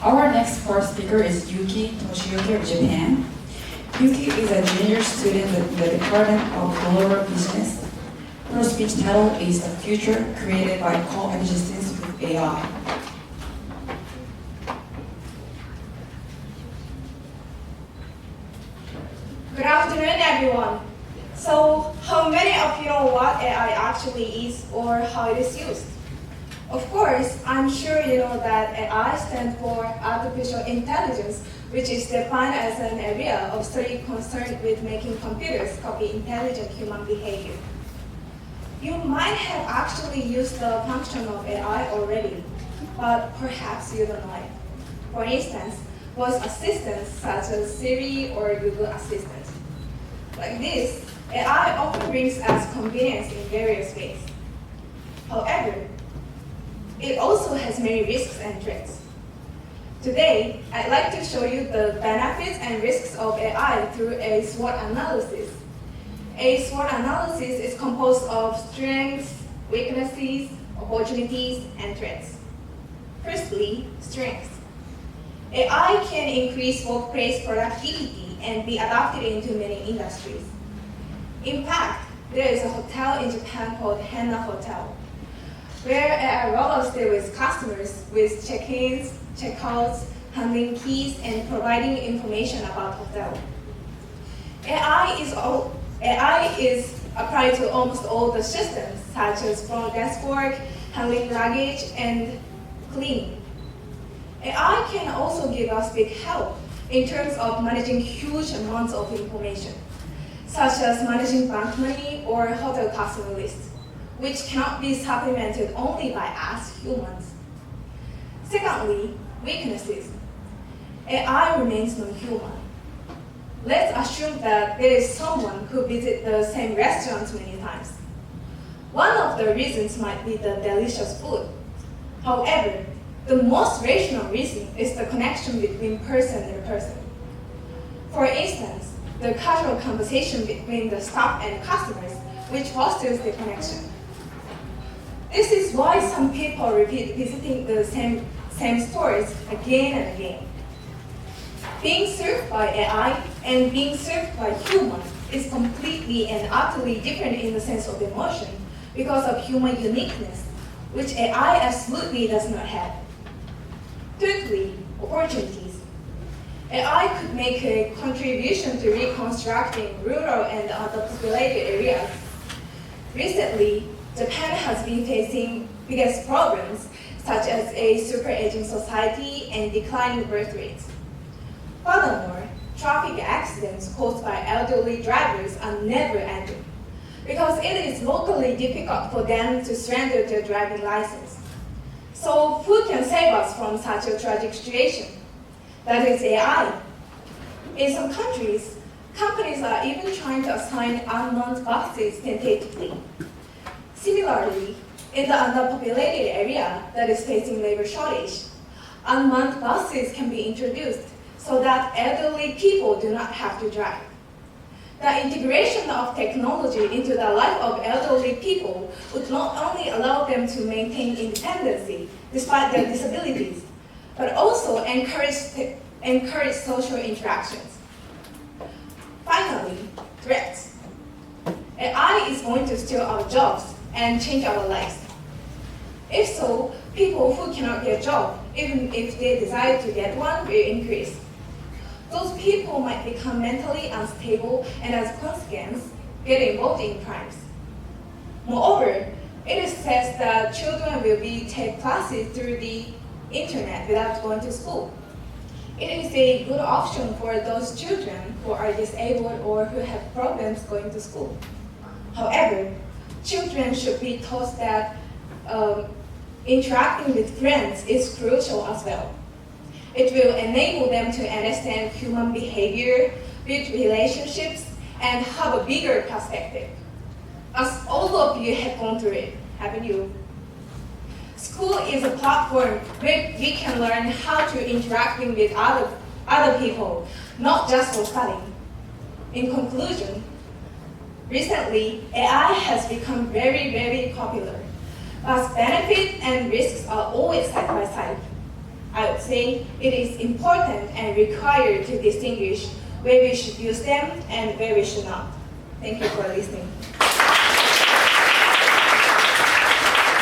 Our next part speaker is Yuki Toshiyuki of Japan. Yuki is a junior student in the Department of Global Business. Her speech title is The Future Created by Coexistence with AI. Good afternoon, everyone. So, how many of you know what AI actually is or how it is used? Of course, I'm sure you know that AI stands for Artificial Intelligence, which is defined as an area of study concerned with making computers copy intelligent human behavior. You might have actually used the function of AI already, but perhaps you don't know it. For instance, voice assistants such as Siri or Google Assistant. Like this, AI often brings us convenience in various ways. However, it also has many risks and threats. Today, I'd like to show you the benefits and risks of AI through a SWOT analysis. A SWOT analysis is composed of strengths, weaknesses, opportunities, and threats. Firstly, strengths. AI can increase workplace productivity and be adopted into many industries. In fact, there is a hotel in Japan called Hana Hotel, where AI robots deal with customers with check-ins, check-outs, handling keys, and providing information about hotel. AI is applied to almost all the systems, such as front desk work, handling luggage, and cleaning. AI can also give us big help in terms of managing huge amounts of information, such as managing bank money or hotel customer lists, which cannot be supplemented only by us humans. Secondly, weaknesses. AI remains non-human. Let's assume that there is someone who visits the same restaurant many times. One of the reasons might be the delicious food. However, the most rational reason is the connection between person and person. For instance, the casual conversation between the staff and customers, which fosters the connection. This is why some people repeat visiting the same stores again and again. Being served by AI and being served by humans is completely and utterly different in the sense of emotion because of human uniqueness, which AI absolutely does not have. Thirdly, opportunities. AI could make a contribution to reconstructing rural and underpopulated areas. Recently, Japan has been facing biggest problems such as a super-aging society and declining birth rates. Furthermore, traffic accidents caused by elderly drivers are never ending because it is locally difficult for them to surrender their driving license. So who can save us from such a tragic situation? That is AI. In some countries, companies are even trying to assign unmanned buses tentatively. Similarly, in the underpopulated area that is facing labor shortage, unmanned buses can be introduced so that elderly people do not have to drive. The integration of technology into the life of elderly people would not only allow them to maintain independence despite their disabilities, but also encourage social interactions. Finally, threats. AI is going to steal our jobs and change our lives. If so, people who cannot get a job, even if they desire to get one, will increase. Those people might become mentally unstable and as a consequence, get involved in crimes. Moreover, it is said that children will take classes through the internet without going to school. It is a good option for those children who are disabled or who have problems going to school. However, children should be taught that interacting with friends is crucial as well. It will enable them to understand human behavior, build relationships, and have a bigger perspective. As all of you have gone through it, haven't you? School is a platform where we can learn how to interact with other people, not just for studying. In conclusion, recently, AI has become very, very popular, but benefits and risks are always side by side. I would say it is important and required to distinguish where we should use them and where we should not. Thank you for listening.